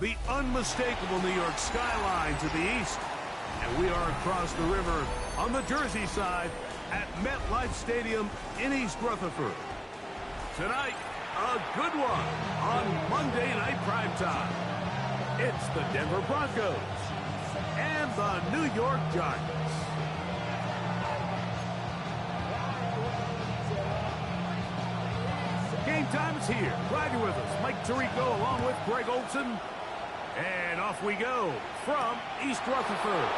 the unmistakable New York skyline to the east. And we are across the river on the Jersey side at MetLife Stadium in East Rutherford. Tonight, a good one on Monday Night Primetime. It's the Denver Broncos and the New York Giants. Game time is here. Glad you're with us. Mike Tirico along with Greg Olson. And off we go from East Rutherford.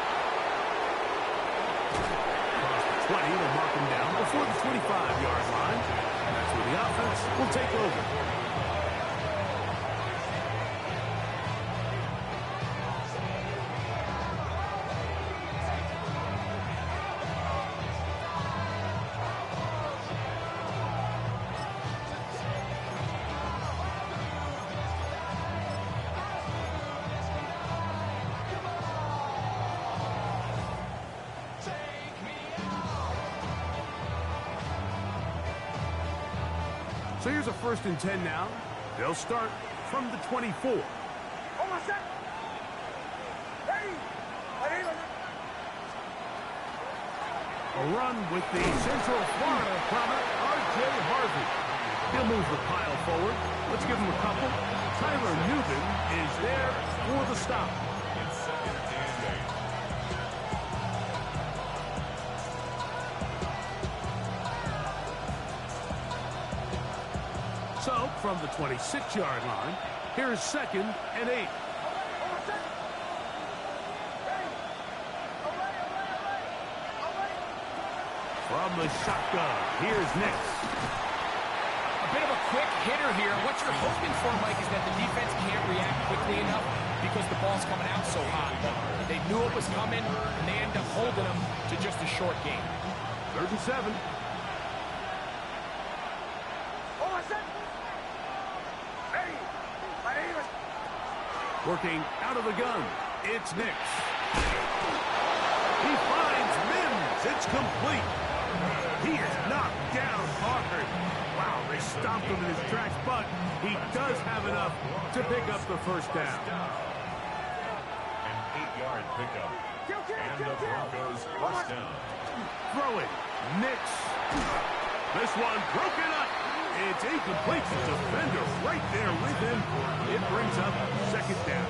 Across the 20, they'll mark him down before the 25-yard line. And that's where the offense will take over. So here's a 1st and 10 now. They'll start from the 24. A run with the Central Florida prominent, R.J. Harvey. He'll move the pile forward. Let's give him a couple. Tyler Newton is there for the stop. So, from the 26-yard line, here's 2nd and 8. From the shotgun, here's Nix. A bit of a quick hitter here. What you're hoping for, Mike, is that the defense can't react quickly enough because the ball's coming out so hot. But they knew it was coming, and they end up holding them to just a short game. 3rd and 7. Working out of the gun, it's Nix. He finds Mims. It's complete. He is knocked down hard. Wow, they stomped him in his tracks, but he does have enough to pick up the 1st down. An 8-yard pickup. And the Broncos 1st down. Throwing, Nix. This one broken up. It's incomplete. The defender right there with him. It brings up 2nd down.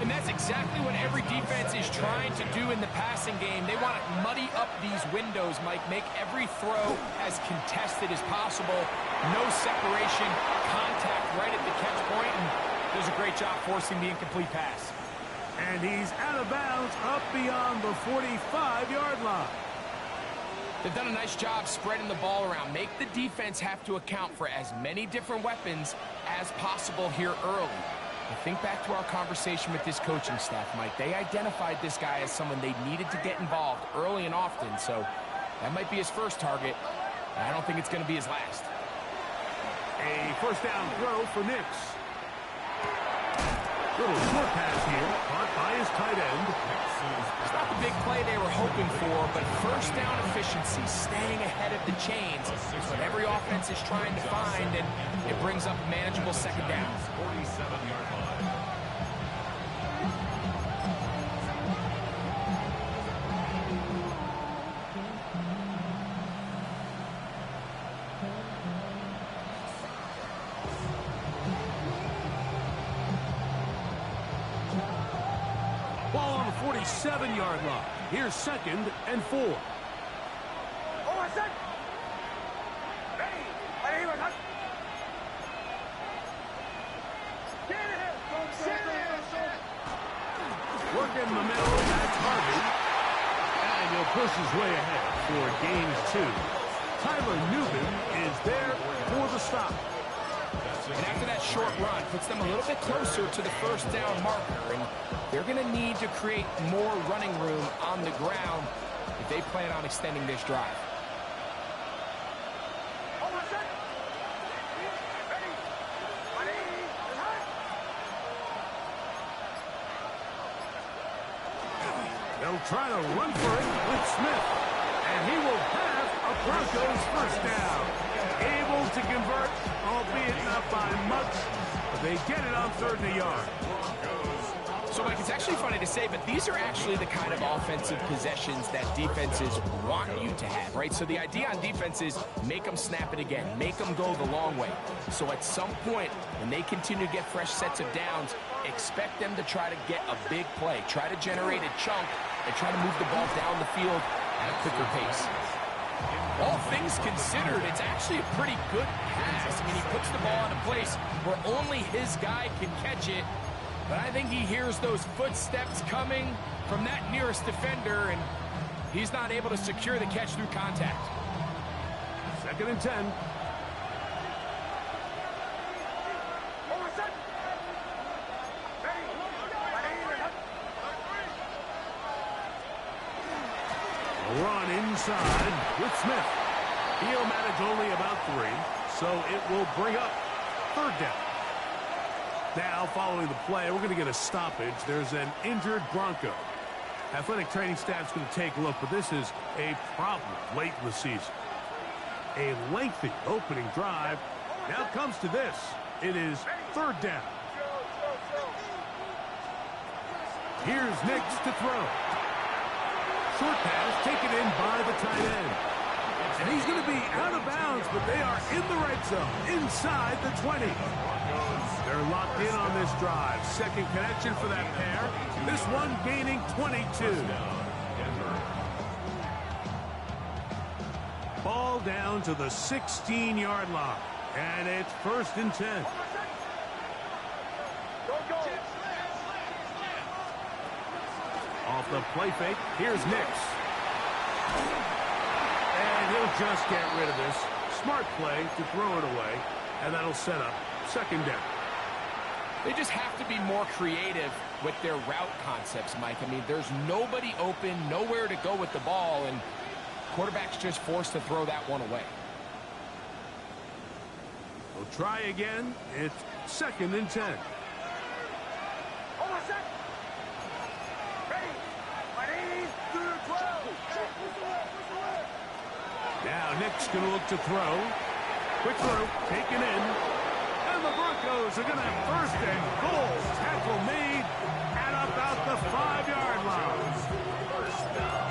And that's exactly what every defense is trying to do in the passing game. They want to muddy up these windows, Mike. Make every throw as contested as possible. No separation, contact right at the catch point, and does a great job forcing the incomplete pass. And he's out of bounds up beyond the 45-yard line. They've done a nice job spreading the ball around. Make the defense have to account for as many different weapons as possible here early. I think back to our conversation with this coaching staff, Mike. They identified this guy as someone they needed to get involved early and often, so that might be his first target. I don't think it's going to be his last. A 1st down throw for Nix. Little short pass here, caught by his tight end. It's not the big play they were hoping for, but 1st down efficiency, staying ahead of the chains, is what every offense is trying to find, and it brings up a manageable 2nd down. 47-yard line. Ball on the 47-yard line. Here's 2nd and 4. Working in the middle, that's Harvey. And he'll push his way ahead for gain 2. Tyler Newton is there for the stop. And after that short run, puts them a little bit closer to the 1st down marker. And they're going to need to create more running room on the ground if they plan on extending this drive. They'll try to run for it with Smith. And he will have a Broncos 1st down. Able to convert, albeit not by much. But They get it on 3rd and a yard. So, Mike, it's actually funny to say, but these are actually the kind of offensive possessions that defenses want you to have, right? So the idea on defense is make them snap it again, make them go the long way. So at some point, when they continue to get fresh sets of downs, expect them to try to get a big play, try to generate a chunk, and try to move the ball down the field at a quicker pace. All things considered, it's actually a pretty good pass. I mean, he puts the ball in a place where only his guy can catch it. But I think he hears those footsteps coming from that nearest defender, and he's not able to secure the catch through contact. 2nd and 10. A run inside with Smith. He'll manage only about 3, so it will bring up 3rd down. Now, following the play, we're going to get a stoppage. There's an injured Bronco. Athletic training staff's going to take a look, but this is a problem late in the season. A lengthy opening drive. Now comes to this. It is 3rd down. Here's Nix to throw. Short pass taken in by the tight end. And he's going to be out of bounds, but they are in the red zone, inside the 20. They're locked in on this drive. 2nd connection for that pair. This one gaining 22. Ball down to the 16-yard line. And it's 1st and 10. Off the play fake, here's Nix. And he'll just get rid of this. Smart play to throw it away. And that'll set up 2nd down. They just have to be more creative with their route concepts, Mike. I mean, there's nobody open, nowhere to go with the ball, and quarterback's just forced to throw that one away. We'll try again. It's 2nd and 10. Now Nick's going to look to throw. Quick throw, taken in. And the Broncos are going to have 1st and goal. Tackle made at about the 5-yard line.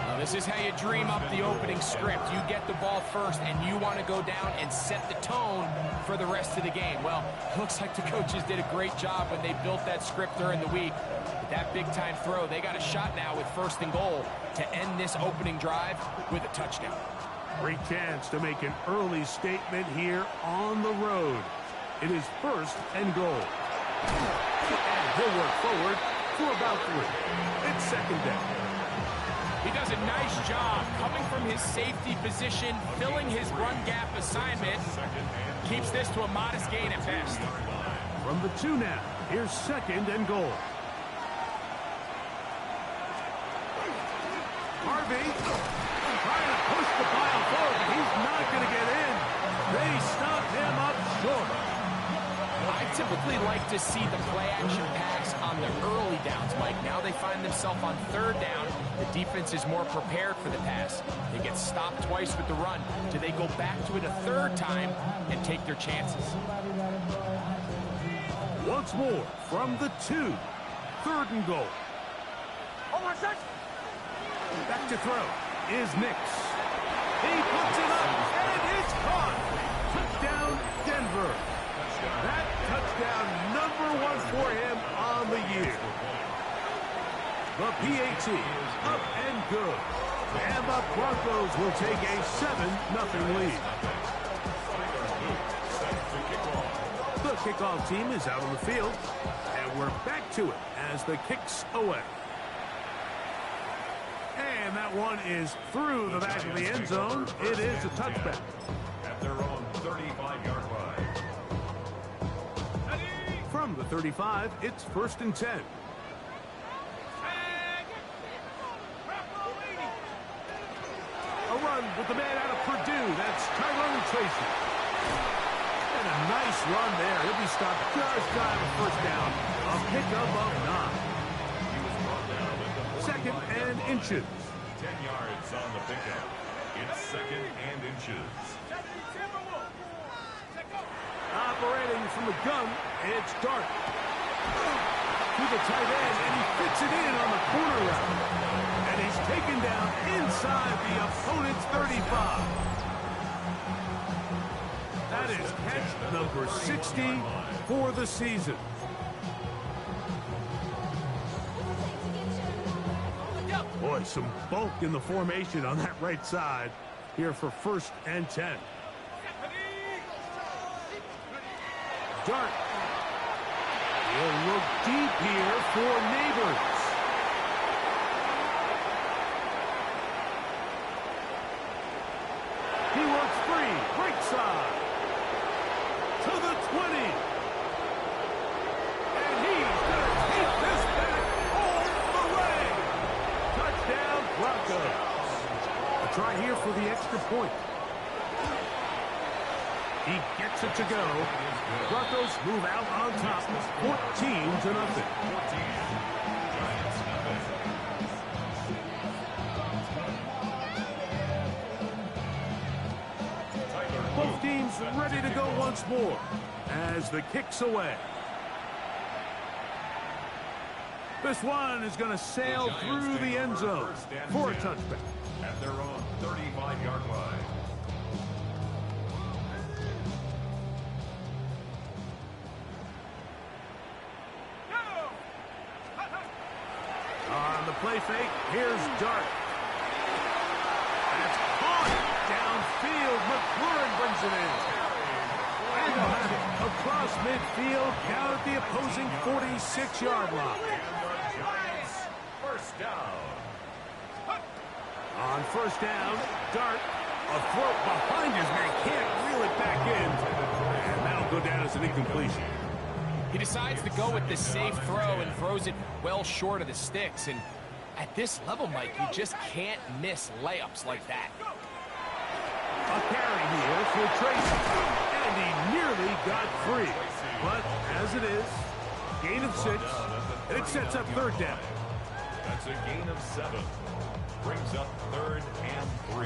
Now, this is how you dream up the opening script. You get the ball first, and you want to go down and set the tone for the rest of the game. Well, looks like the coaches did a great job when they built that script during the week. With that big-time throw, they got a shot now with 1st and goal to end this opening drive with a touchdown. Great chance to make an early statement here on the road. It is 1st and goal. And he'll work forward for about 3. It's 2nd down. He does a nice job coming from his safety position, filling his run gap assignment. Keeps this to a modest gain at best. From the 2 now, here's 2nd and goal. Harvey trying to push the pile forward, but he's not going to get in. They stop him up short. I typically like to see the play-action pass on the early downs, Mike. Now they find themselves on 3rd down. The defense is more prepared for the pass. They get stopped twice with the run. Do they go back to it a 3rd time and take their chances? Once more from the 2. 3rd and goal. Back to throw is Nix. He puts it up, and it's caught. Touchdown, Denver. That touchdown, #1 for him on the year. The PAT up and good. And the Broncos will take a 7-0 lead. The kickoff team is out on the field, and we're back to it as the kick's away. And that one is through the back of the end zone. It is a touchback. At their own 35-yard line. From the 35, it's 1st and 10. A run with the man out of Purdue. That's Tyrone Tracy. And a nice run there. He'll be stopped just shy of a 1st down. A pickup of 9. 2nd and inches. 10 yards on the pickup. It's 2nd and inches. Operating from the gun. It's Dart. To the tight end, and he fits it in on the corner route. And he's taken down inside the opponent's 35. That is catch number 60 for the season. Boy, some bulk in the formation on that right side here for 1st and 10. Dart. He'll look deep here for Neighbors. He works free. Right side. To the 20. And he's going to take this back all the way. Touchdown, Broncos. A try here for the extra point. He gets it to go. Broncos move out on top, 14-0. Both teams ready to go once more as the kick's away. This one is going to sail through the end zone for a touchback. At their own 35-yard line. On the play fake, here's Dart. That's caught downfield. McLaurin brings it in. And they'll have it across midfield down at the opposing 46-yard line. First down. On first down, Dart, a throw behind his man, can't reel it back in. And that'll go down as an incompletion. He decides to go with the safe throw and throws it well short of the sticks. And at this level, Mike, you just can't miss layups like that. A carry here for Tracy. And he nearly got free. But as it is, gain of 6, and it sets up 3rd down. That's a gain of 7. Brings up 3rd and 3.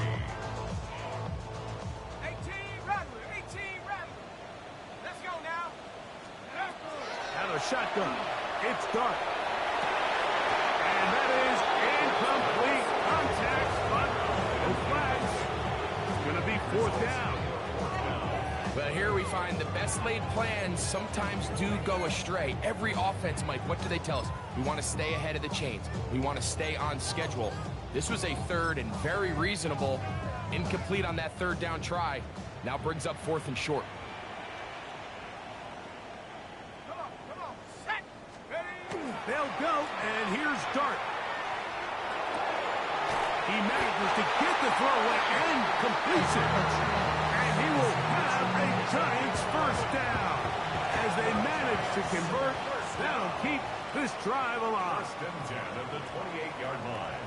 18 Rattler, 18 Rattler. Let's go now. Out of shotgun, it's Dart. And that is incomplete contact, but no flags. It's going to be 4th down. Well, here we find the best laid plans sometimes do go astray. Every offense, Mike, what do they tell us? We want to stay ahead of the chains. We want to stay on schedule. This was a 3rd and very reasonable. Incomplete on that 3rd down try. Now brings up 4th and short. Come on, set, ready. They'll go, and here's Dart. He manages to get the throw away and completes it. And he will have a Giants 1st down. As they manage to convert, that'll keep this drive alive. 1st and 10 at the 28-yard line.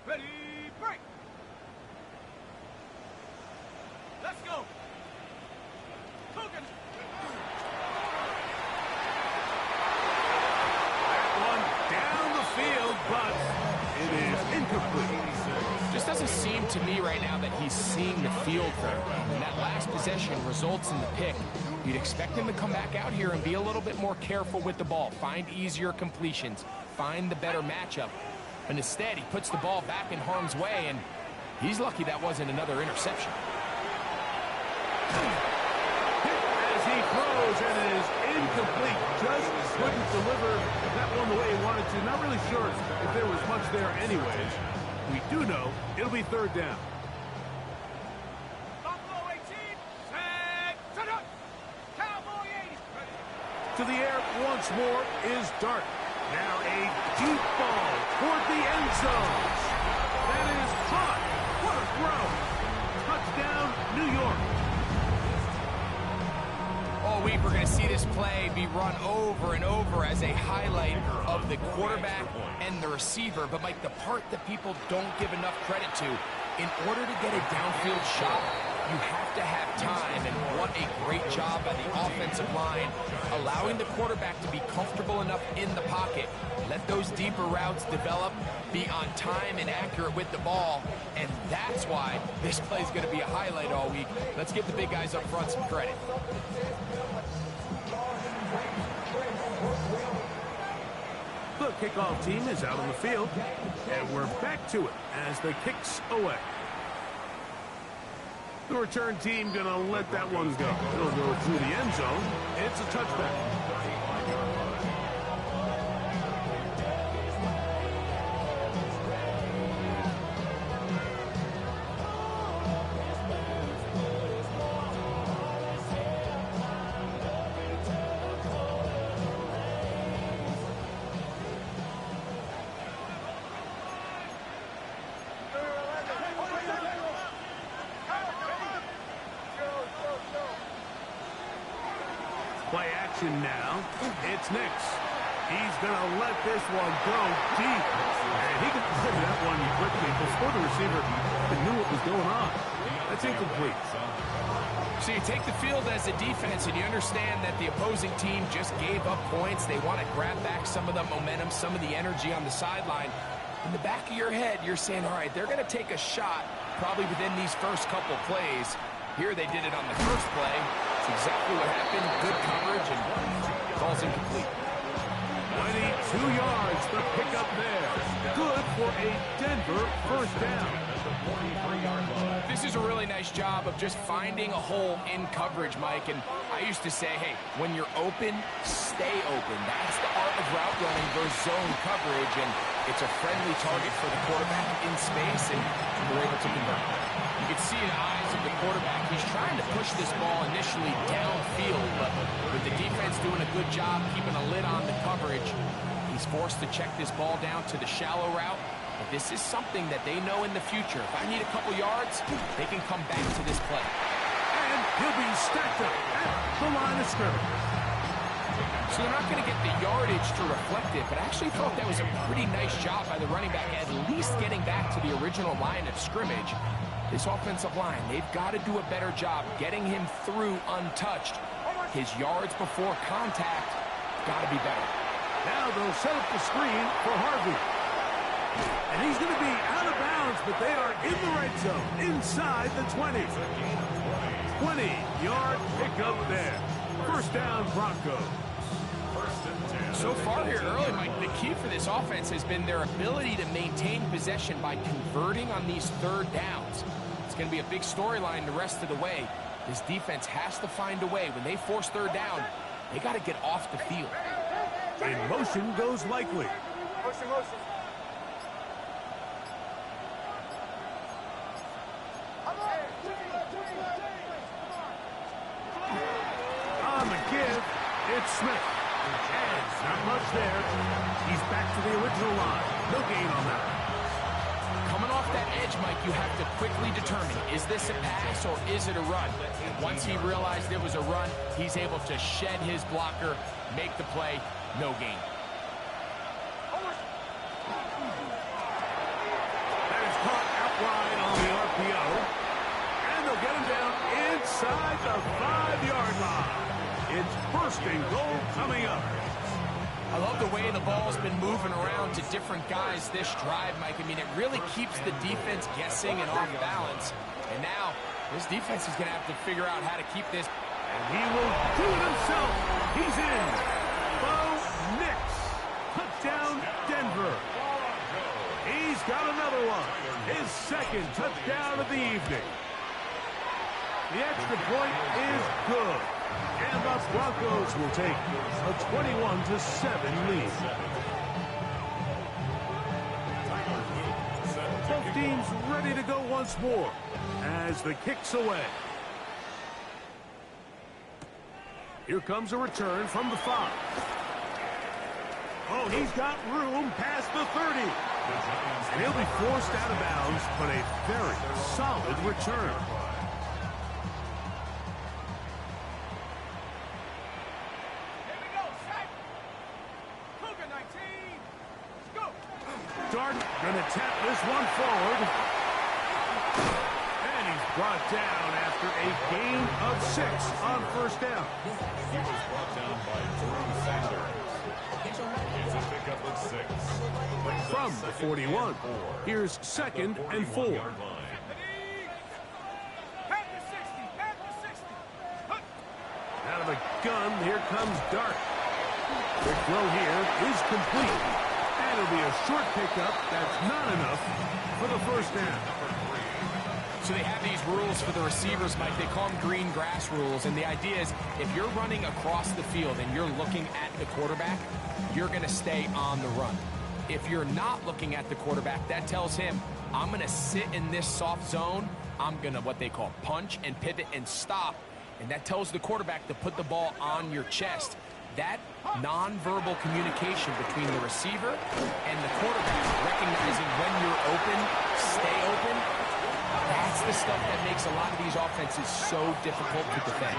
Ready, break. Let's go. Coogan. That one down the field, but it is incomplete. Just doesn't seem to me right now that he's seeing the field very well. And that last possession results in the pick. You'd expect him to come back out here and be a little bit more careful with the ball, find easier completions, find the better matchup. And instead, he puts the ball back in harm's way, and he's lucky that wasn't another interception. As he throws, and it is incomplete. Just couldn't deliver that one the way he wanted to. Not really sure if there was much there anyways. We do know it'll be 3rd down. Buffalo 18, set up. Cowboy 80. Ready. To the air once more is Dart. Now a deep ball toward the end zone. That is caught. What a throw. Touchdown, New York. All week, we're going to see this play be run over and over as a highlight of the quarterback and the receiver. But, Mike, the part that people don't give enough credit to, in order to get a downfield shot, you have to have time, and what a great job by the offensive line, allowing the quarterback to be comfortable enough in the pocket, let those deeper routes develop, be on time and accurate with the ball, and that's why this play is going to be a highlight all week. Let's give the big guys up front some credit. The kickoff team is out on the field, and we're back to it as the kick's away. The return team going to let that one go. It'll go through the end zone. It's a touchback. Play action now. It's Nix. He's going to let this one go deep. And he can play that one quickly before the receiver knew what was going on. That's incomplete. So you take the field as a defense, and you understand that the opposing team just gave up points. They want to grab back some of the momentum, some of the energy on the sideline. In the back of your head, you're saying, all right, they're going to take a shot probably within these first couple plays. Here they did it on the first play. It's exactly what happened. Good coverage, and ball's incomplete. 22 yards, the pickup there. Good for a Denver first down. This is a really nice job of just finding a hole in coverage, Mike. And I used to say, hey, when you're open, stay open. That's the art of route running versus zone coverage. And it's a friendly target for the quarterback in space, and we're able to convert. You can see in the eyes of the quarterback, he's trying to push this ball initially downfield, but with the defense doing a good job keeping a lid on the coverage, he's forced to check this ball down to the shallow route. But this is something that they know in the future. If I need a couple yards, they can come back to this play. And he'll be stacked up at the line of scrimmage. So they're not going to get the yardage to reflect it, but I actually thought that was a pretty nice job by the running back, at least getting back to the original line of scrimmage. This offensive line, they've got to do a better job getting him through untouched. His yards before contact got to be better. Now they'll set up the screen for Harvey. And he's going to be out of bounds, but they are in the red zone, inside the 20. 20-yard pickup there. First down, Broncos. So far here early, Mike, the key for this offense has been their ability to maintain possession by converting on these third downs. It's going to be a big storyline the rest of the way. This defense has to find a way. When they force third down, they got to get off the field. In motion goes Likely. Motion. On the give, it's Smith. And not much there. He's back to the original line. No gain on that. Coming off that edge, Mike, you have to quickly determine, is this a pass or is it a run? And once he realized it was a run, he's able to shed his blocker, make the play, no gain. That is caught outright on the RPO. And they'll get him down inside the 5-yard line. It's first and goal coming up. I love the way the ball's been moving around to different guys this drive, Mike. I mean, it really keeps the defense guessing and off balance. And now, this defense is going to have to figure out how to keep this. And he will do it himself. He's in. Bo Nix. Touchdown, Denver. He's got another one. His second touchdown of the evening. The extra point is good. And the Broncos will take a 21-7 lead. Both teams ready to go once more as the kick's away. Here comes a return from the 5. Oh, he's got room past the 30. And he'll be forced out of bounds, but a very solid return. going to tap this one forward. And he's brought down after a gain of 6 on first down. He was brought down by Drew Sanders. It's a pickup of 6. From the 41, here's 2nd and 4. Out of the gun, here comes Dart. The throw here is complete. And it'll be a short pickup. That's not enough for the first down. So they have these rules for the receivers, Mike. They call them green grass rules. And the idea is if you're running across the field and you're looking at the quarterback, you're going to stay on the run. If you're not looking at the quarterback, that tells him, I'm going to sit in this soft zone. I'm going to what they call punch and pivot and stop. And that tells the quarterback to put the ball on your chest. That nonverbal communication between the receiver and the quarterback, recognizing when you're open, stay open, that's the stuff that makes a lot of these offenses so difficult to defend.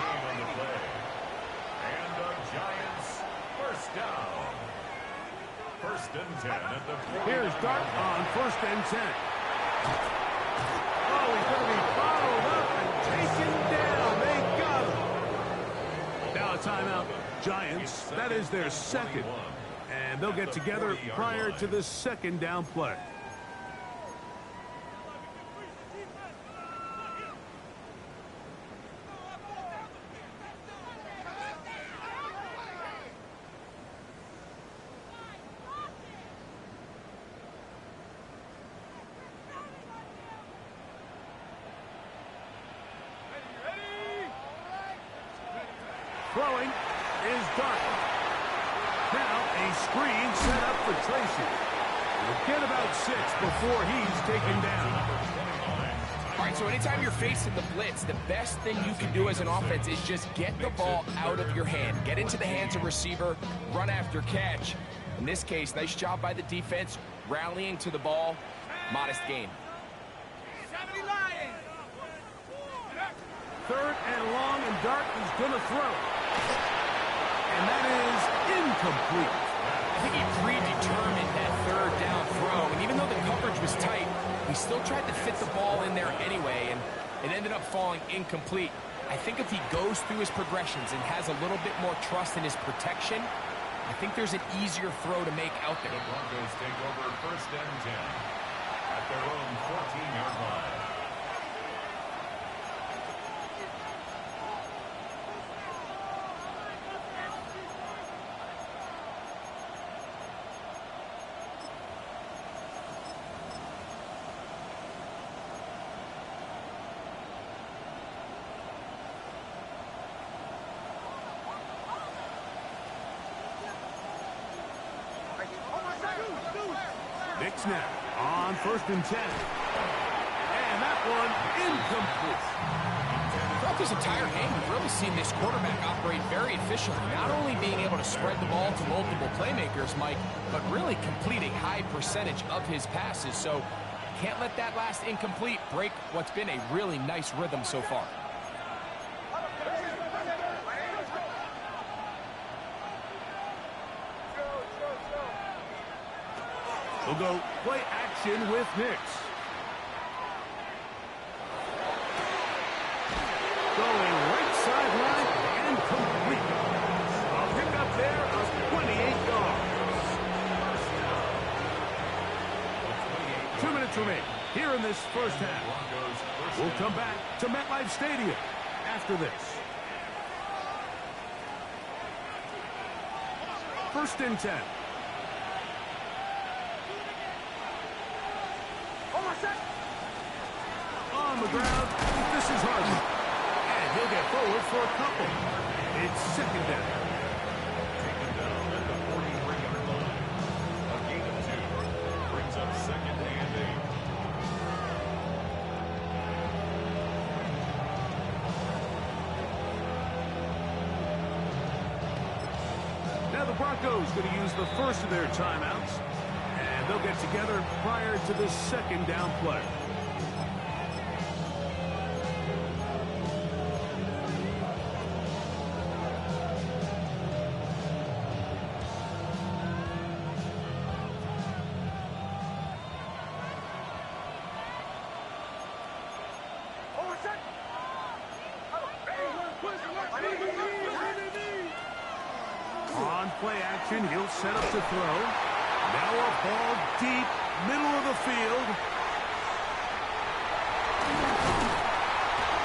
And the Giants first down. 1st and 10 at the 40. Here's Dart on 1st and 10. Oh, he's going to be followed up and taken down. They got him. Now a timeout. Giants, that is their 2nd. And they'll get together prior to the 2nd down play. Throwing is Dart. Now a screen set up for Tracy. We'll get about 6 before he's taken down. All right, so anytime you're facing the blitz, the best thing you can do as an offense is just get the ball out of your hand. Get into the hands of receiver, run after catch. In this case, nice job by the defense, rallying to the ball. Modest gain. 70 Lions. 3rd and long, and Dart is going to throw. And that is incomplete. I think he predetermined that 3rd down throw, and even though the coverage was tight, he still tried to fit the ball in there anyway, and it ended up falling incomplete. I think if he goes through his progressions and has a little bit more trust in his protection, I think there's an easier throw to make out there. The Broncos take over 1st and 10 at their own 14-yard line. Nick snap on 1st and 10. And that one incomplete. Throughout this entire game, we've really seen this quarterback operate very efficiently, not only being able to spread the ball to multiple playmakers, Mike, but really complete a high percentage of his passes. So can't let that last incomplete break what's been a really nice rhythm so far. We'll go play action with Nix. Going right sideline and complete. A pickup there of 28 yards. 2 minutes remain here in this first half. We'll come back to MetLife Stadium after this. 1st and 10. On the ground, this is Harden. And he'll get forward for a couple. It's 2nd down. Taken down at the 43-yard line. A gain of 2 brings up 2nd and 8. Now the Broncos going to use the first of their timeouts. And they'll get together prior to the 2nd down play. play action. He'll set up to throw. Now a ball deep, middle of the field.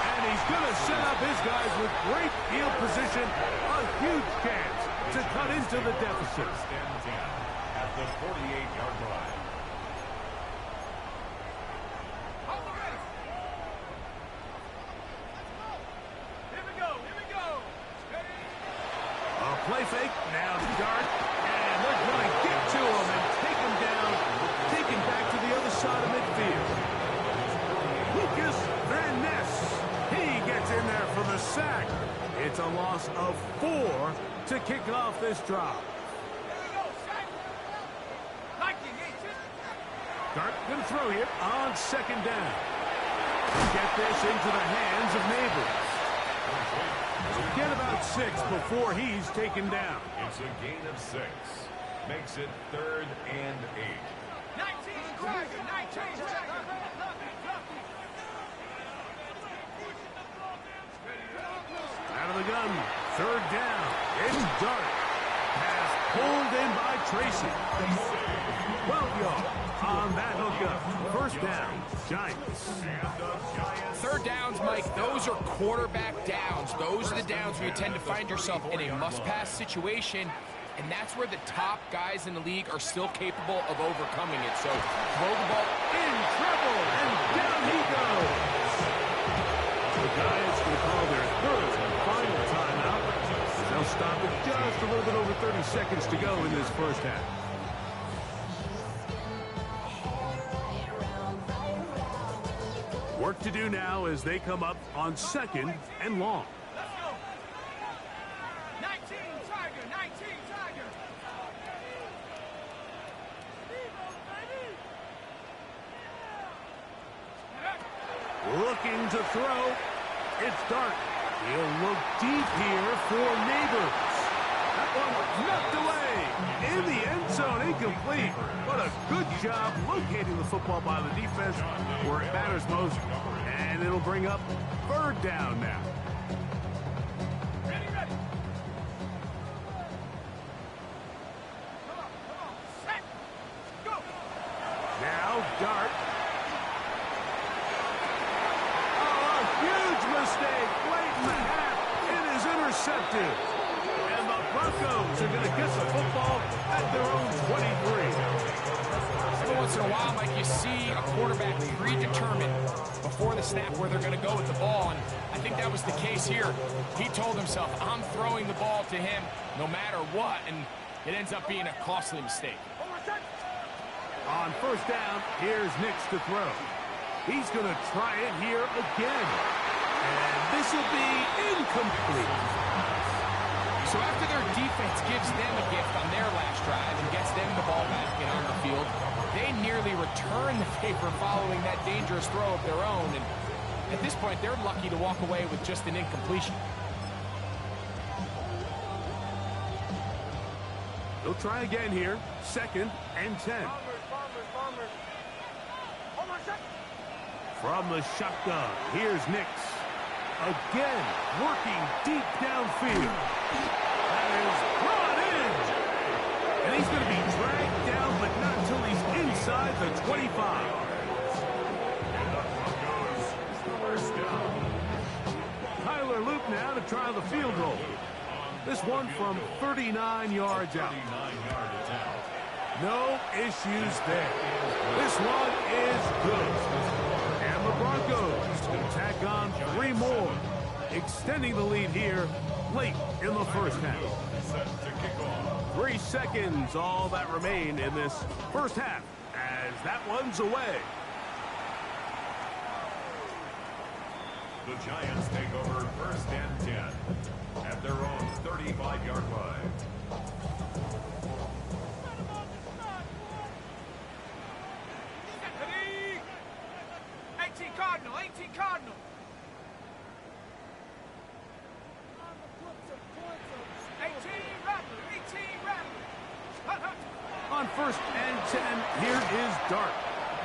And he's going to set up his guys with great field position. A huge chance to cut into the deficit. First and 10 at the 48-yard line. Play fake, now Dart, and they're going to get to him and take him down, take him back to the other side of midfield. Lucas Van Ness, he gets in there for the sack. It's a loss of 4 to kick off this drive. Dart going to throw here on second down. Get this into the hands of Neighbors. Get about 6 before he's taken down. It's a gain of 6. Makes it 3rd and 8. 19, Tiger, 19, Tiger. Out of the gun, 3rd down. It's Dart. Pass pulled in by Tracy. 12 yards on that hookup. 1st down, Giants. 3rd downs, Mike, those are quarterback downs. Those are the downs where you tend to find yourself in a must-pass situation, and that's where the top guys in the league are still capable of overcoming it. So throw the ball in trouble, and down he goes. The Giants will call their 3rd and final timeout. They'll stop with just a little bit over 30 seconds to go in this 1st half. Work to do now as they come up on 2nd and long. Let's go. 19, Tiger, 19, Tiger. Looking to throw. It's Dart. He'll look deep here for Neighbors. That one knocked away. In the end zone, incomplete. What a good job locating the football by the defense where it matters most. And it'll bring up 3rd down now. Ready, ready. Come on, set, go. Now Dart. Oh, a huge mistake late in the half. It is intercepted. And the Broncos are going to get the football at their own 23. Every once in a while, Mike, you see a quarterback predetermined before the snap where they're going to go with the ball, and I think that was the case here. He told himself, I'm throwing the ball to him no matter what, and it ends up being a costly mistake. On 1st down, here's Nix to throw. He's going to try it here again. And this will be incomplete. So after their defense gives them a gift on their last drive and gets them the ball back and on the field, they nearly return the favor following that dangerous throw of their own. And at this point, they're lucky to walk away with just an incompletion. They'll try again here. 2nd and 10. From the shotgun, here's Nix. Again, working deep downfield. That is brought in. And he's going to be dragged down, but not until he's inside the 25. Tyler Loop now to try the field goal. This one from 39 yards out. No issues there. This one is good. And the Broncos can tack on 3 more, extending the lead here late in the 1st half. 3 seconds, all that remain in this 1st half, as that one's away. The Giants take over 1st and 10 at their own 35-yard line. Ready. 18 Cardinal, 18 Cardinal. On 1st and 10, here is Dart.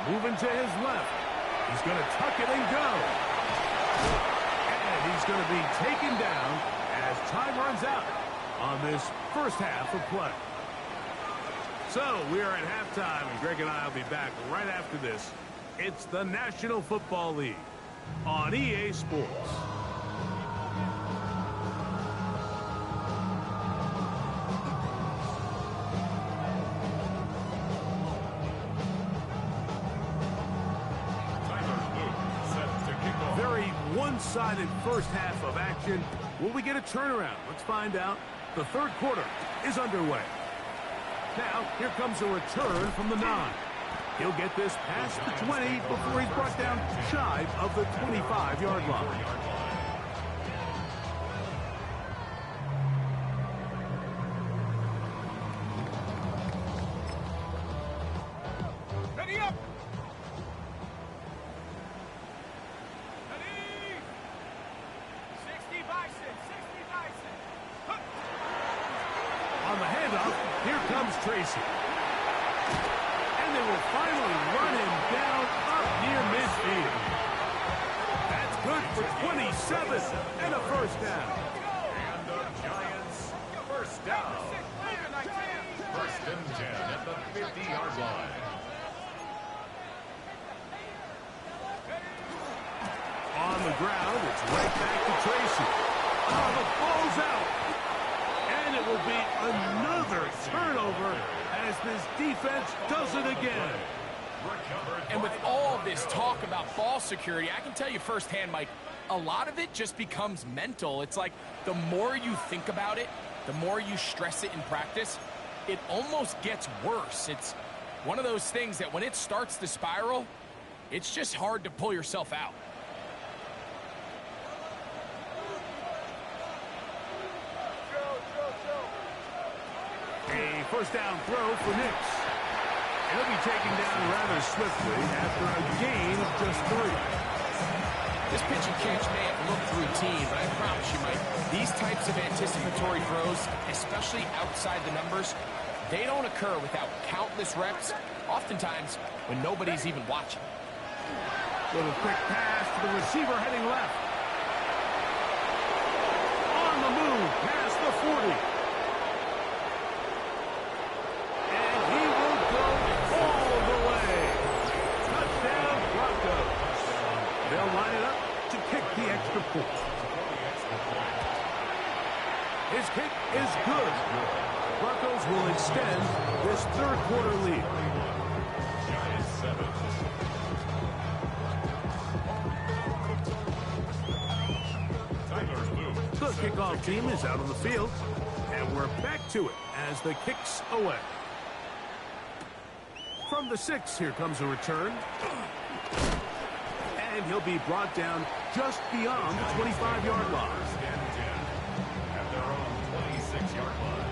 Moving to his left. He's going to tuck it and go. And he's going to be taken down as time runs out on this first half of play. So we are at halftime, and Greg and I will be back right after this. It's the National Football League on EA Sports. Very one-sided first half of action. Will we get a turnaround? Let's find out. The third quarter is underway. Now, here comes a return from the 9. He'll get this past the 20 before he's brought down shy of the 25-yard line. Ready up! Ready! 60 bison, 60 bison. Huh. On the handoff, here comes Tracy. And they will finally run him down up near midfield. That's good for 27 and a first down. And the Giants first down. First and 10 at the 50-yard line. On the ground, it's right back to Tracy. Oh, the ball's out. And it will be another turnover as this defense does it again. And with all this talk about ball security, I can tell you firsthand, Mike, a lot of it just becomes mental. It's like the more you think about it, the more you stress it in practice, it almost gets worse. It's one of those things that when it starts to spiral, it's just hard to pull yourself out. A first down throw for Nix. He'll be taken down rather swiftly after a gain of just 3. This pitch and catch may have looked routine, but I promise you, Mike, these types of anticipatory throws, especially outside the numbers, they don't occur without countless reps, oftentimes when nobody's even watching. Little quick pass to the receiver heading left. On the move, past the 40. And he will go all the way. Touchdown, Broncos. They'll line it up to kick the extra point. His kick is good. Broncos will extend this third quarter lead. Giants 7. The kickoff team is out on the field, and we're back to it as the kick's away. From the 6, here comes a return. And he'll be brought down just beyond the 25-yard line. First and 10 at their own 26-yard line.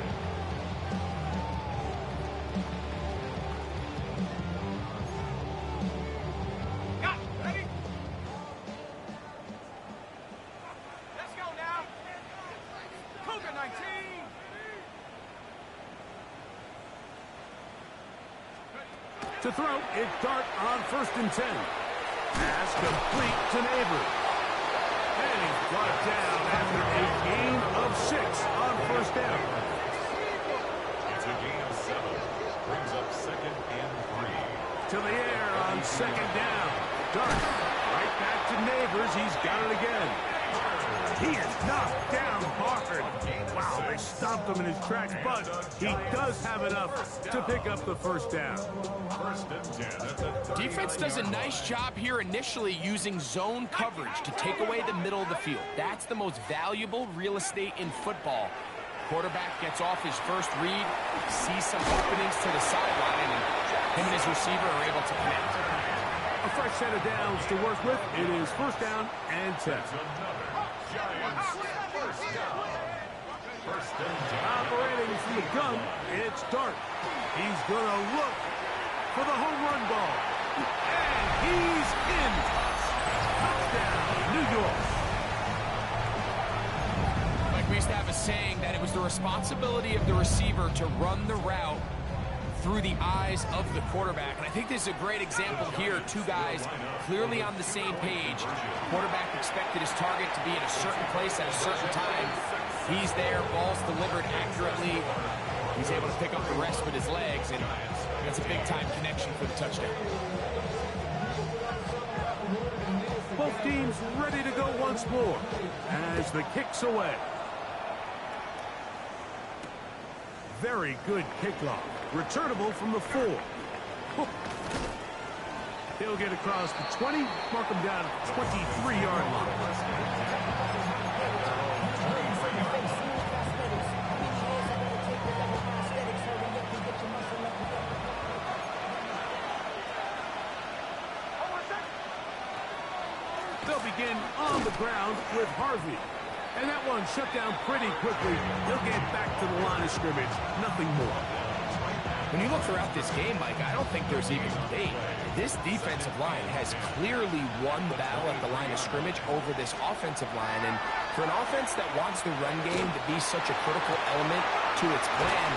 Got it. Ready? Let's go now. Cougar 19. To throw, it's Dart on first and 10. Pass complete to Neighbors. And he's brought down after a gain of 6 on first down. It's a gain of 7. Brings up second and 3. To the air on second down. Dart right back to Neighbors. He's got it again. He is knocked down hard. Wow, they stopped him in his tracks, but he does have enough to pick up the first down. First and 10 at the Defense does a nice job here initially using zone coverage to take away the middle of the field. That's the most valuable real estate in football. Quarterback gets off his first read, sees some openings to the sideline, and him and his receiver are able to connect. A fresh set of downs to work with. It is first down and 10. Giants first down. First and 10. Operating from the gun, it's Dart. He's going to look for the home run ball. And he's in. Touchdown, New York. Like we used to have a saying that it was the responsibility of the receiver to run the route through the eyes of the quarterback. And I think this is a great example here. Two guys clearly on the same page. Quarterback expected his target to be in a certain place at a certain time. He's there, ball's delivered accurately. He's able to pick up the rest with his legs, and that's a big-time connection for the touchdown. Both teams ready to go once more as the kick's away. Very good kickoff. Returnable from the 4. He'll get across the 20, mark him down at the 23-yard line. They'll begin on the ground with Harvey. And that one shut down pretty quickly. He'll get back to the line of scrimmage. Nothing more. When you look throughout this game, Mike, I don't think there's even debate. This defensive line has clearly won the battle at the line of scrimmage over this offensive line. And for an offense that wants the run game to be such a critical element to its plan,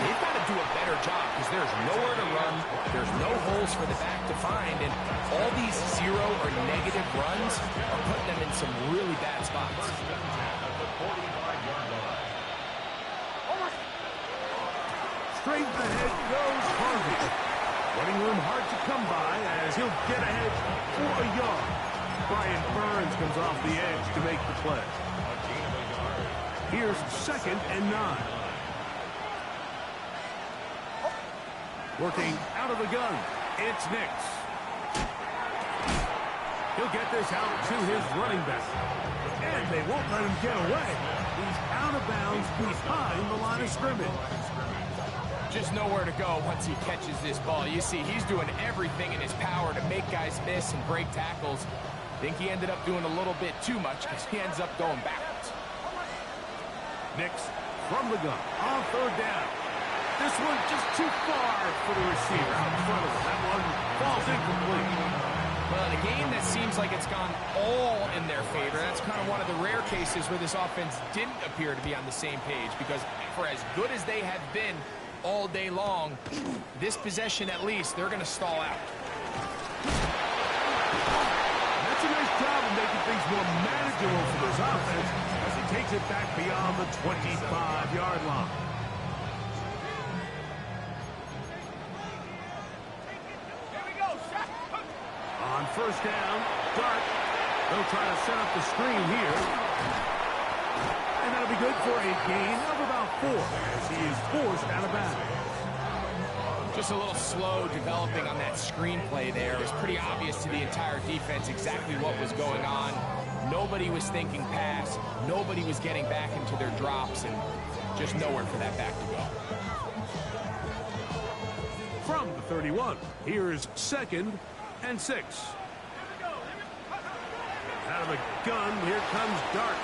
they've got to do a better job because there's nowhere to run. There's no holes for the back to find. And all these zero or negative runs are putting them in some really bad spots. Straight ahead goes Harvey. Running room hard to come by as he'll get ahead for a yard. Brian Burns comes off the edge to make the play. Here's 2nd and 9. Working out of the gun, it's Nix. He'll get this out to his running back. And they won't let him get away. He's out of bounds behind the line of scrimmage. Just nowhere to go once he catches this ball. You see, he's doing everything in his power to make guys miss and break tackles. I think he ended up doing a little bit too much because he ends up going backwards. Nix from the gun on 3rd down. This one just too far for the receiver out in front of him. That one falls incomplete. Well, in a game that seems like it's gone all in their favor, that's kind of one of the rare cases where this offense didn't appear to be on the same page, because for as good as they have been all day long, this possession at least, they're going to stall out. That's a nice job of making things more manageable for this offense as he takes it back beyond the 25-yard line. On 1st down, Dart. They'll try to set up the screen here. And that'll be good for a gain of about 4 as he is forced out of bounds. Just a little slow developing on that screenplay there. It was pretty obvious to the entire defense exactly what was going on. Nobody was thinking pass. Nobody was getting back into their drops, and just nowhere for that back to go. From the 31, here's 2nd and 6. Out of the gun, here comes Dart.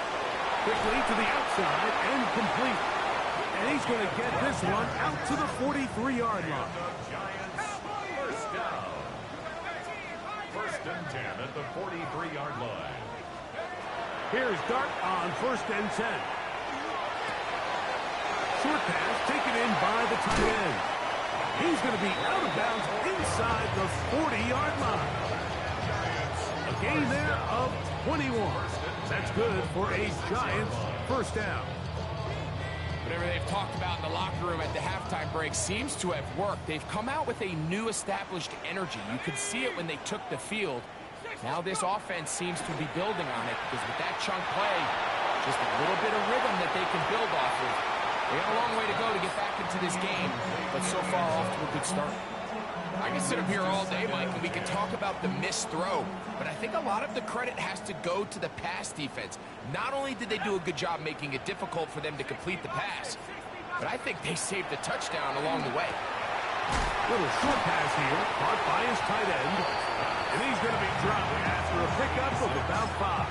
Quickly to the outside and complete. And he's going to get this one out to the 43-yard line. First down. 1st and 10 at the 43-yard line. Here's Dart on 1st and 10. Short pass taken in by the tight end. He's going to be out of bounds inside the 40-yard line. A gain there of 21. That's good for a Giants 1st down. Whatever they've talked about in the locker room at the halftime break seems to have worked. They've come out with a new established energy. You could see it when they took the field. Now this offense seems to be building on it, because with that chunk play, just a little bit of rhythm that they can build off of. They got a long way to go to get back into this game, but so far off to a good start. I can sit up here all day, Mike, and we can talk about the missed throw, but I think a lot of the credit has to go to the pass defense. Not only did they do a good job making it difficult for them to complete the pass, but I think they saved a touchdown along the way. Little short pass here, caught by his tight end, and he's going to be dropped after a pickup of about 5.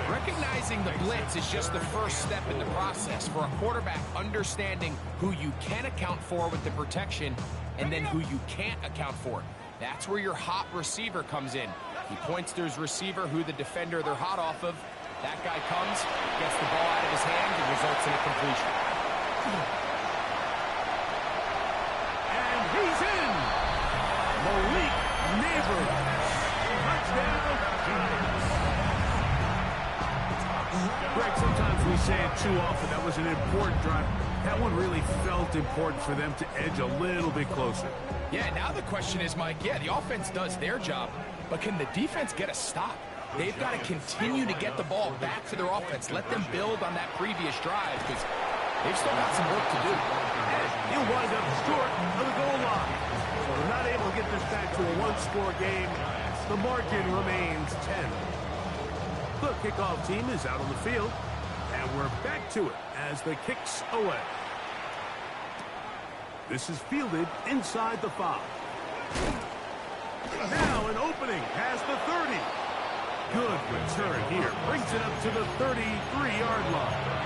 Recognizing the blitz is just the first step in the process for a quarterback, understanding who you can account for with the protection and then who you can't account for. That's where your hot receiver comes in. He points to his receiver, who the defender they're hot off of. That guy comes, gets the ball out of his hand, and results in a completion. And he's in! Malik Neighbors. Touchdown, Giants. Greg, sometimes we say it too often. That was an important drive. That one really felt important for them to edge a little bit closer. Yeah, now the question is, Mike, yeah, the offense does their job, but can the defense get a stop? They've got to continue to get the ball back to their offense. Let them build on that previous drive, because they've still got some work to do. And he'll wind up short of the goal line. So they're not able to get this back to a one-score game. The margin remains 10. The kickoff team is out on the field, and we're back to it as the kick's away. This is fielded inside the 5. Now an opening past the 30. Good return here. Brings it up to the 33-yard line.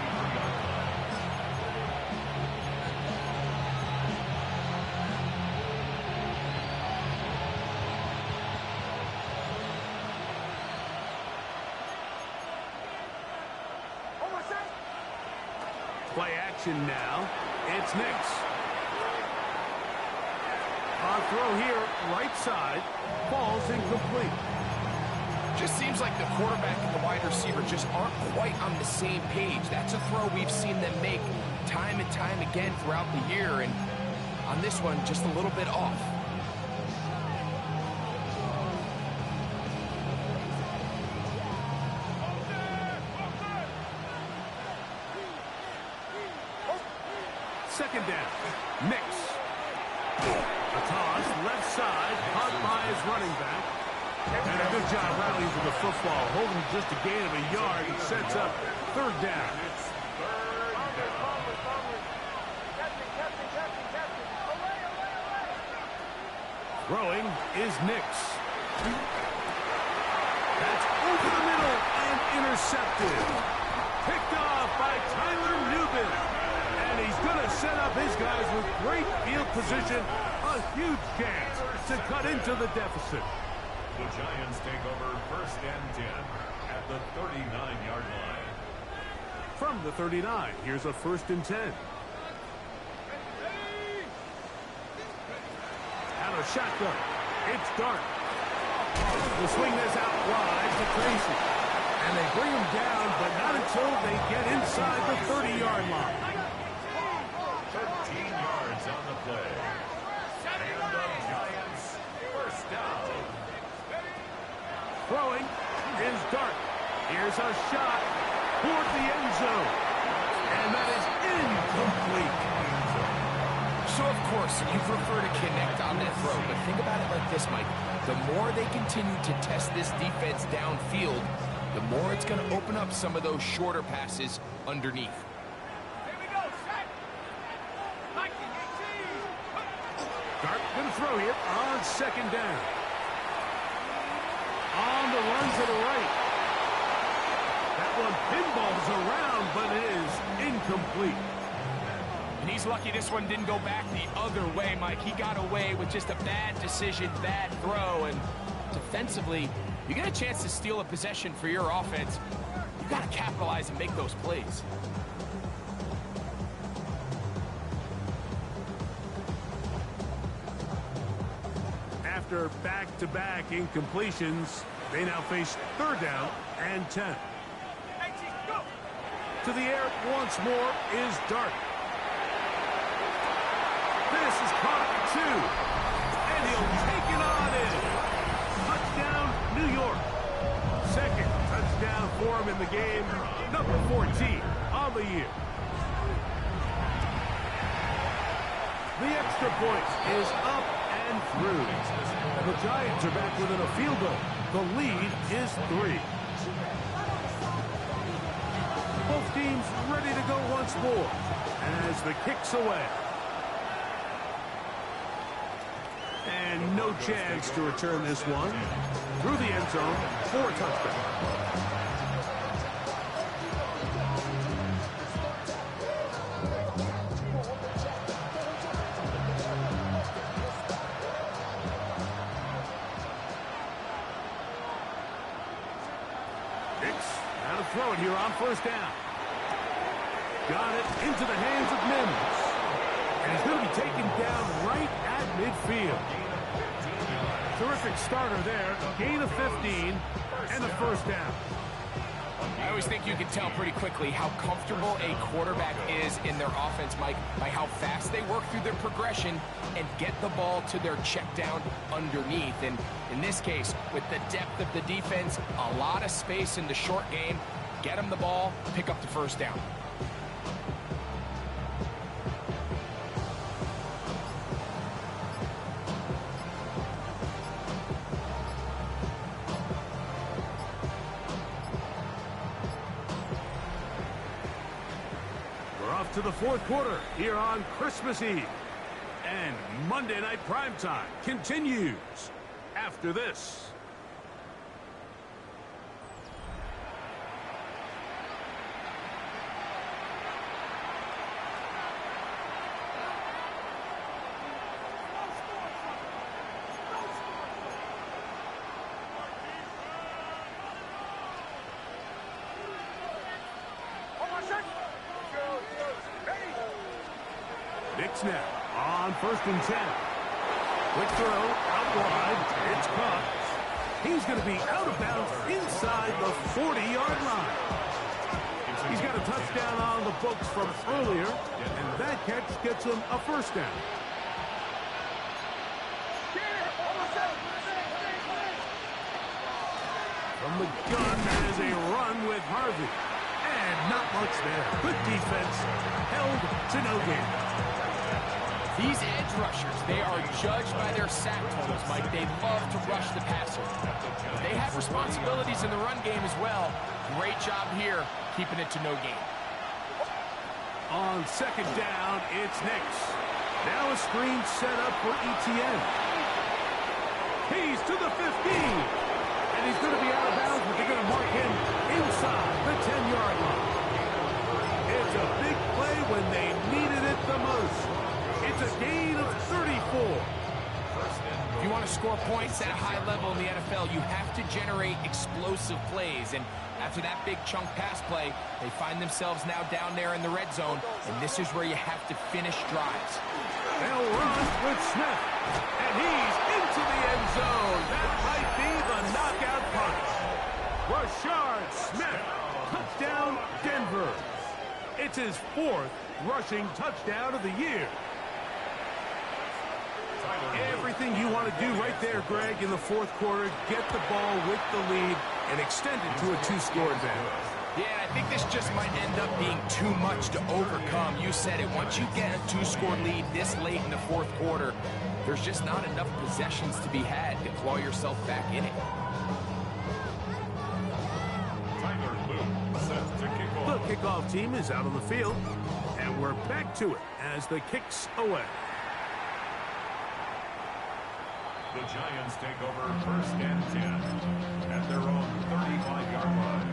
Play action now. It's Nix. On throw here, right side. Ball's incomplete. Just seems like the quarterback and the wide receiver just aren't quite on the same page. That's a throw we've seen them make time and time again throughout the year, and on this one, just a little bit off. Second down. Nix. A toss, left side, caught by his running back. And a good job rallying for the football, holding just a gain of a yard and sets up third down. Throwing is Nix. That's over the middle and intercepted. Picked off by Tyler Newman. And he's going to set up his guys with great field position. A huge chance to cut into the deficit. The Giants take over first and 10 at the 39-yard line. From the 39, here's a first and 10. Out of shotgun, it's Dart. We'll swing this out wide to Tracy. And they bring him down, but not until they get inside the 30-yard line. 13 yards on the play. And the Giants first down. Throwing is Dart. Here's a shot toward the end zone. And that is incomplete. So, of course, you prefer to connect on that throw, but think about it like this, Mike. The more they continue to test this defense downfield, the more it's going to open up some of those shorter passes underneath. Dart going to throw here on second down. On the run to the right. That one pinballs around, but it is incomplete. And he's lucky this one didn't go back the other way, Mike. He got away with just a bad decision, bad throw, and defensively, you get a chance to steal a possession for your offense. You got to capitalize and make those plays. After back-to-back incompletions, they now face third down and 10. To the air once more is Dart. This is caught at 2. And he'll take it on in. Touchdown, New York. Second touchdown for him in the game. Number 14 on the year. The extra point is up and through. The Giants are back within a field goal. The lead is 3. Both teams ready to go once more as the kick's away. And no chance to return this one. Through the end zone for a touchdown. Throw it here on first down. Got it into the hands of Mims. And he's going to be taken down right at midfield. Terrific starter there. Gain of 15 and a first down. I always think you can tell pretty quickly how comfortable a quarterback is in their offense, Mike, by how fast they work through their progression and get the ball to their check down underneath. And in this case, with the depth of the defense, a lot of space in the short game, get them the ball, pick up the first down. To the fourth quarter here on Christmas Eve. And Monday Night Primetime continues after this. Knicks now on 1st and 10. Quick throw out wide. It's caught. He's going to be out of bounds inside the 40-yard line. He's got a touchdown on the books from earlier, and that catch gets him a first down. From the gun, there's a run with Harvey. And not much there. Good defense. Held to no gain. These edge rushers, they are judged by their sack totals, Mike. They love to rush the passer. They have responsibilities in the run game as well. Great job here, keeping it to no gain. On 2nd down, it's Knicks. Now a screen set up for Etienne. He's to the 15. And he's going to be out of bounds, but they're going to mark him inside the 10-yard line. It's a big play when they needed it the most. It's a gain of 34. If you want to score points at a high level in the NFL, you have to generate explosive plays. And after that big chunk pass play, they find themselves now down there in the red zone. And this is where you have to finish drives. They'll run with Smith. And he's into the end zone. That might be the knockout punch. Rashard Smith. Touchdown, Denver. It's his 4th rushing touchdown of the year. Everything you want to do right there, Greg, in the 4th quarter. Get the ball with the lead and extend it to a 2-score advantage. Yeah, I think this just might end up being too much to overcome. You said it. Once you get a 2-score lead this late in the 4th quarter, there's just not enough possessions to be had to claw yourself back in it. The kickoff team is out on the field, and we're back to it as the kicks away. The Giants take over 1st and 10 at their own 35-yard line.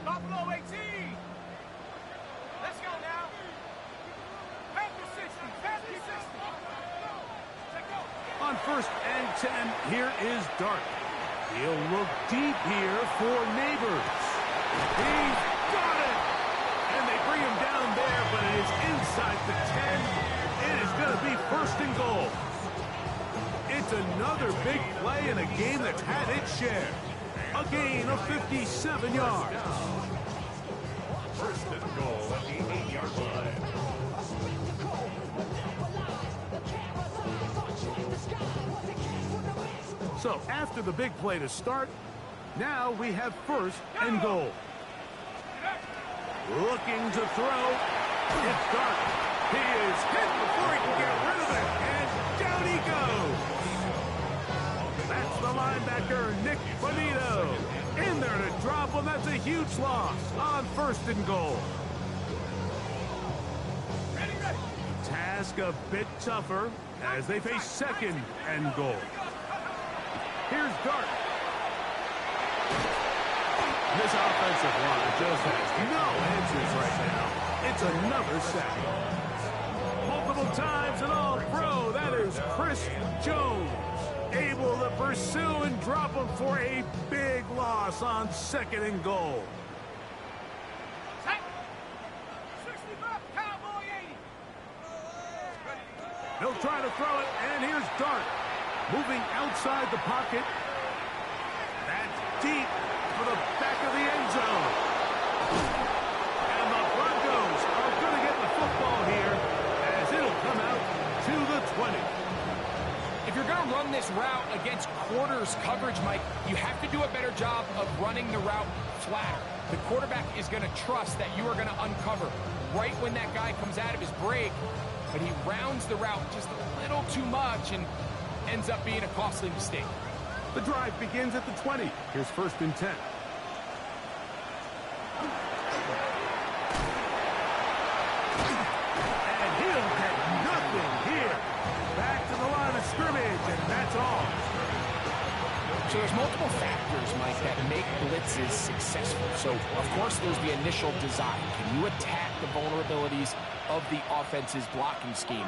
Buffalo 18. Let's go now. Back to 60. Back to 60. Let's go. On 1st and 10, here is Dart. He'll look deep here for Neighbors. He's got it! And they bring him down there, but it is inside the 10. It is going to be 1st and goal. It's another big play in a game that's had its share. A gain of 57 yards. 1st and goal at the 8-yard line. So after the big play to start, now we have 1st and goal. Looking to throw. It's Dart. He is hit before he can get rid of it. And down he goes. That's the linebacker, Nick Bonito. In there to drop him. That's a huge loss on 1st and goal. Task a bit tougher as they face 2nd and goal. Here's Dart. This offensive line just has no answers right now. It's another sack. Multiple times and all pro. That is Chris Jones. Able to pursue and drop him for a big loss on 2nd and goal. He'll try to throw it, and here's Dart. Moving outside the pocket. That's deep for the back of the end zone. And the Broncos are going to get the football here as it'll come out to the 20. If you're going to run this route against quarters coverage, Mike, you have to do a better job of running the route flatter. The quarterback is going to trust that you are going to uncover right when that guy comes out of his break, but he rounds the route just a little too much and ends up being a costly mistake. The drive begins at the 20. Here's 1st and 10. And he'll get nothing here. Back to the line of scrimmage, and that's all. So there's multiple factors, Mike, that make blitzes successful. So, of course, there's the initial design. Can you attack the vulnerabilities of the offense's blocking scheme?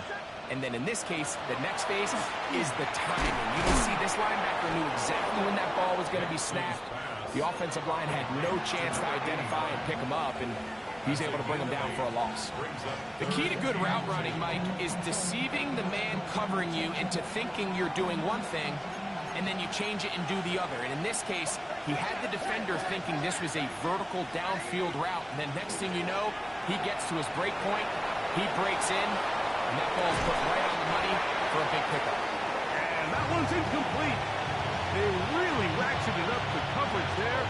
And then in this case, the next phase is the timing. You can see this linebacker knew exactly when that ball was going to be snapped. The offensive line had no chance to identify and pick him up, and he's able to bring him down for a loss. The key to good route running, Mike, is deceiving the man covering you into thinking you're doing one thing, and then you change it and do the other. And in this case, he had the defender thinking this was a vertical downfield route, and then next thing you know, he gets to his break point, he breaks in, and that ball's put right on the money for a big pickup. And that one's incomplete. They really ratcheted up the coverage there,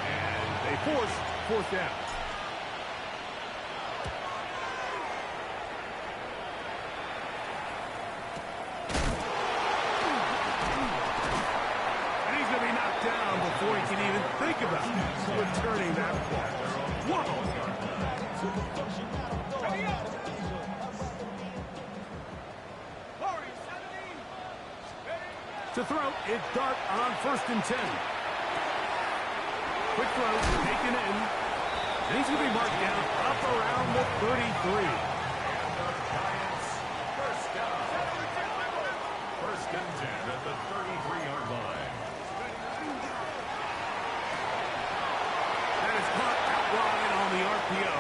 and they force 4th down. And he's going to be knocked down before he can even think about returning that ball. Whoa! To throw, it's Dart on 1st and 10. Quick throw, taken in. And he's going to be marked down up around the 33. And the Giants, 1st down. 1st and 10 at the 33-yard line. That is caught out wide on the RPO.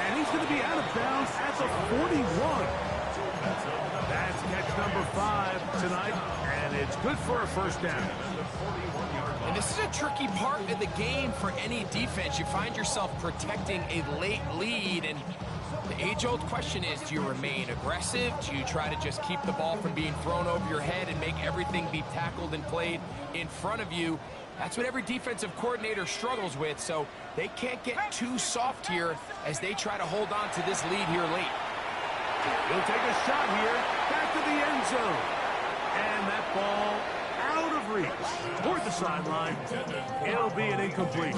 And he's going to be out of bounds at the 41. That's catch number 5 tonight, and it's good for a 1st down. And this is a tricky part of the game for any defense. You find yourself protecting a late lead, and the age-old question is, do you remain aggressive? Do you try to just keep the ball from being thrown over your head and make everything be tackled and played in front of you? That's what every defensive coordinator struggles with, so they can't get too soft here as they try to hold on to this lead here late. He'll take a shot here, back to the end zone. And that ball out of reach toward the sideline. It'll be an incomplete.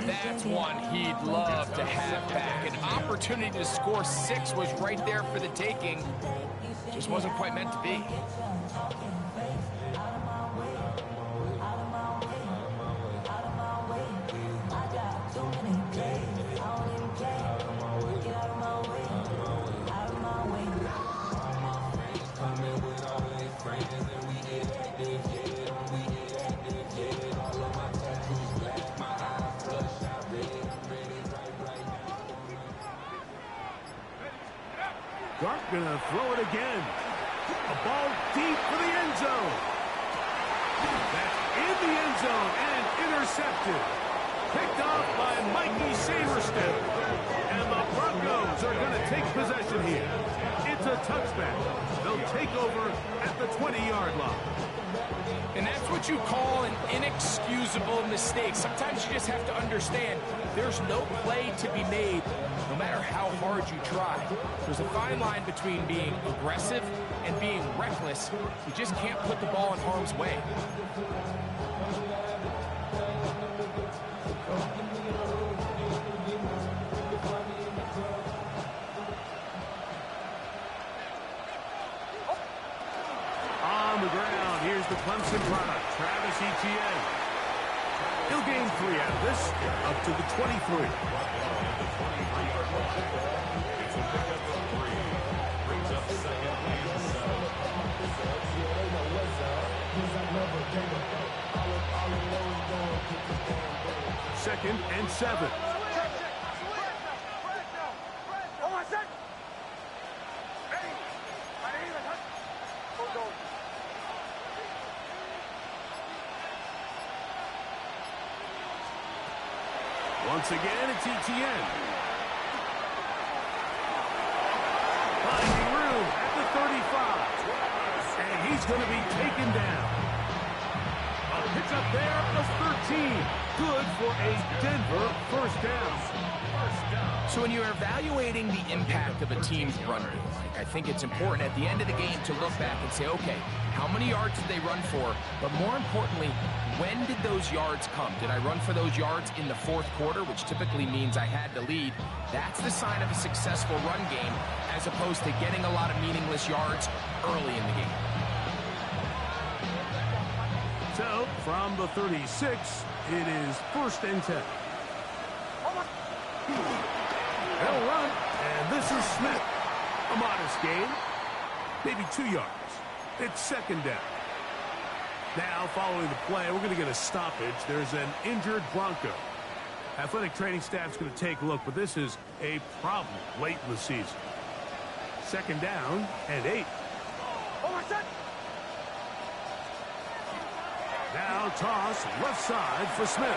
That's one he'd love to have back. An opportunity to score 6 was right there for the taking. Just wasn't quite meant to be. Dart gonna throw it again. A ball deep for the end zone. That's in the end zone and intercepted. Picked off by Mikey Saberstep. And the Broncos are gonna take possession here. It's a touchback. They'll take over at the 20-yard line. And that's what you call an inexcusable mistake. Sometimes you just have to understand there's no play to be made no matter how hard you try. There's a fine line between being aggressive and being reckless. You just can't put the ball in harm's way. On the ground, here's the Clemson product, Travis Etienne. He'll gain 3 out of this, up to the 23. It's a pickup of 3. Brings up 2nd and 7. 2nd and 7. Once again, it's ETN. Finding room at the 35. And he's going to be taken down. A pickup there of 13. Good for a Denver first down. So when you're evaluating the impact of a team's run game, I think it's important at the end of the game to look back and say, okay, how many yards did they run for? But more importantly, when did those yards come? Did I run for those yards in the fourth quarter, which typically means I had the lead? That's the sign of a successful run game, as opposed to getting a lot of meaningless yards early in the game. So, from the 36, it is 1st and 10. They'll run, and this is Smith. A modest gain, maybe 2 yards. It's 2nd down. Now, following the play, we're going to get a stoppage. There's an injured Bronco. Athletic training staff's going to take a look, but this is a problem late in the season. 2nd down and 8. Now toss left side for Smith.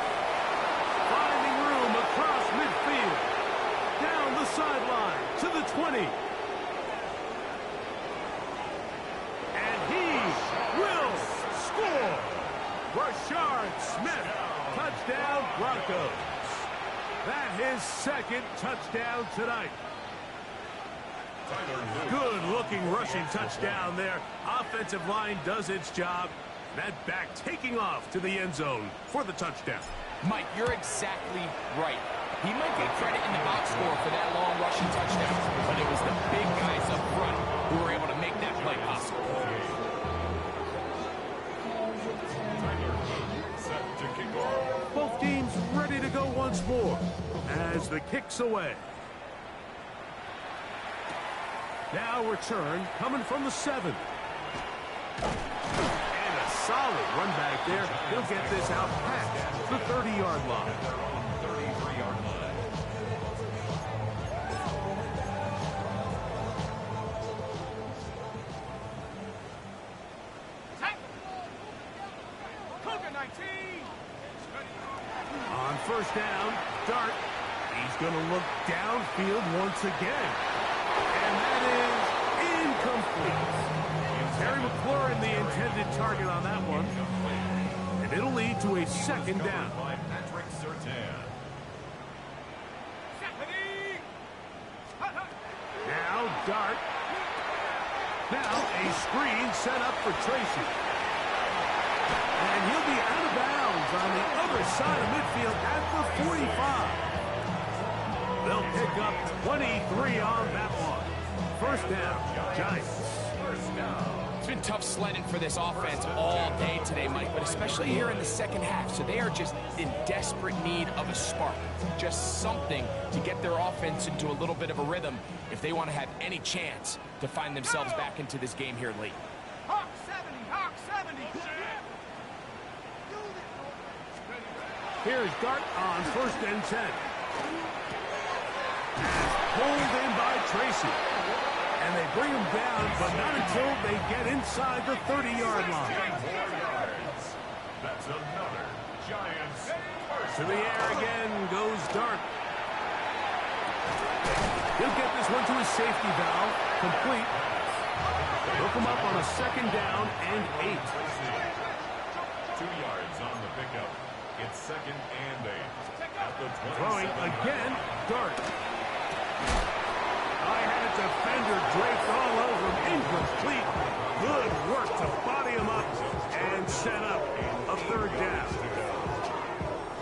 Finding room across midfield. Down the sideline to the 20. And he will score. Rashard Smith. Touchdown Broncos. That his 2nd touchdown tonight. Good-looking rushing touchdown there. Offensive line does its job. That back taking off to the end zone for the touchdown. Mike, you're exactly right. He might get credit in the box score for that long rushing touchdown, but it was the big guys up front who were able to make that play possible. Set to kick off. Both teams ready to go once more as the kick's away. Now return coming from the 7. And a solid run back there. He'll get this out past the 30-yard line. 33-yard line. Cougar 19. On 1st down, Dart. He's going to look downfield once again. And that is incomplete. Terry McLaurin, the intended target on that one. And it'll lead to a 2nd down. By Patrick Surtain. Now Dart. Now a screen set up for Tracy. And he'll be out of bounds on the other side of midfield at the 45. They'll pick up 23 on that one. 1st down, Giants. First down. It's been tough sledding for this offense all day today, Mike, but especially here in the 2nd half. So they are just in desperate need of a spark, just something to get their offense into a little bit of a rhythm if they want to have any chance to find themselves back into this game here late. Hawk 70. Hawk 70. Here's Dart on 1st and 10. Pulled in by Tracy. And they bring him down, but not until they get inside the 30-yard line. 4 yards. That's another Giants first. To the air again goes Dart. He'll get this one to his safety valve. Complete. They'll come up on a 2nd down and 8. 2 yards on the pickup. It's 2nd and 8. At the 27. Throwing again, Dart. I had a defender draped all over him. Incomplete. Good work to body him up and set up a 3rd down.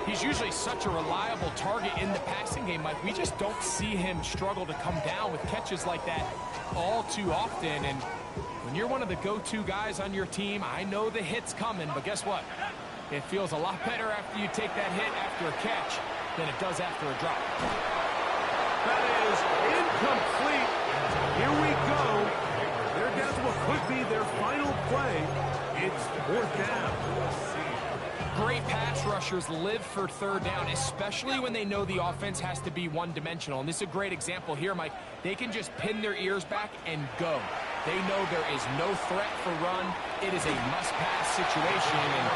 He's usually such a reliable target in the passing game, Mike. We just don't see him struggle to come down with catches like that all too often. And when you're one of the go-to guys on your team, I know the hit's coming, but guess what? It feels a lot better after you take that hit after a catch than it does after a drop. That is incomplete. Here we go. They're down to what could be their final play. It's 4th down. Great pass rushers live for 3rd down, especially when they know the offense has to be one-dimensional. And this is a great example here, Mike. They can just pin their ears back and go. They know there is no threat for run. It is a must-pass situation. And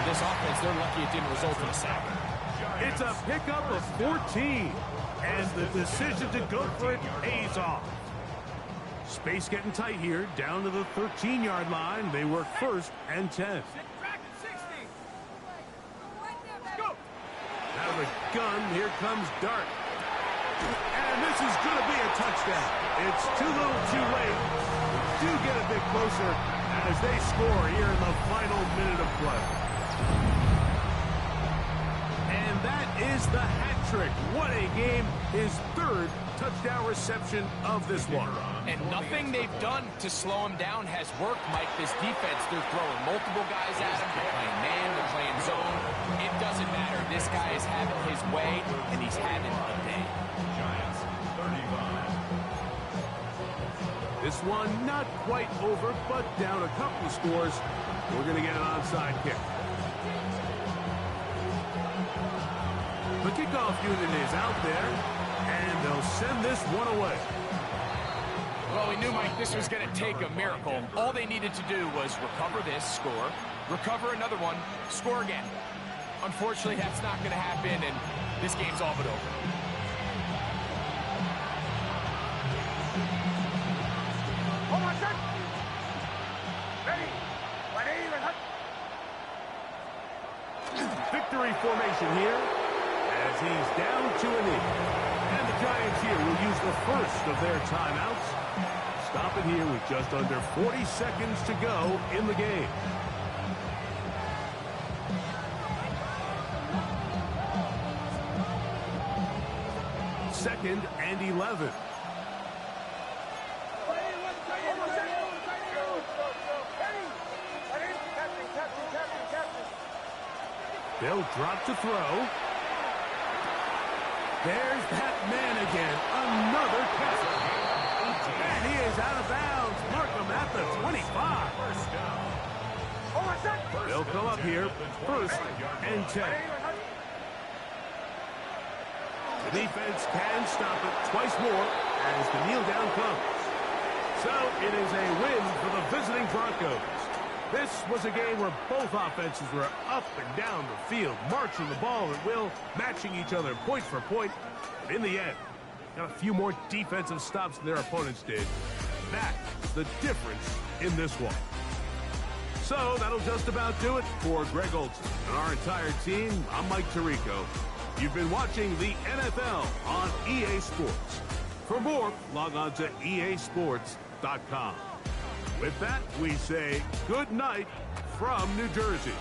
for this offense, they're lucky it didn't result in a sack. It's a pickup of 14, and the decision to go for it pays off. Space getting tight here, down to the 13-yard line. They work 1st and 10. Out of the gun, here comes Dart. And this is going to be a touchdown. It's too little too late. We do get a bit closer as they score here in the final minute of play. And that is the hat trick. What a game. His 3rd touchdown reception of this one. And nothing they've done to slow him down has worked, Mike. This defense, they're throwing multiple guys at him. They're playing man, they're playing zone. It doesn't matter. This guy is having his way, and he's having a day. Giants, 35. This one not quite over, but down a couple of scores. We're going to get an onside kick. The kickoff unit is out there, and they'll send this one away. Well, we knew, Mike, this was going to take a miracle. All they needed to do was recover this, score, recover another one, score again. Unfortunately, that's not going to happen, and this game's all but over. Hold on, sir. Ready. Victory formation here as he's down to a knee. And the Giants here will use the first of their timeouts. Stop it here with just under 40 seconds to go in the game. Second and 11. They'll drop to throw. There's that man again. Another catch. And he is out of bounds. Mark him at the 25. They'll come up here. 1st and 10. The defense can stop it twice more as the kneel down comes. So it is a win for the visiting Broncos. This was a game where both offenses were up and down the field, marching the ball at will, matching each other point for point. But in the end, got a few more defensive stops than their opponents did. That's the difference in this one. So that'll just about do it for Greg Olson and our entire team. I'm Mike Tirico. You've been watching the NFL on EA Sports. For more, log on to easports.com. With that, we say good night from New Jersey.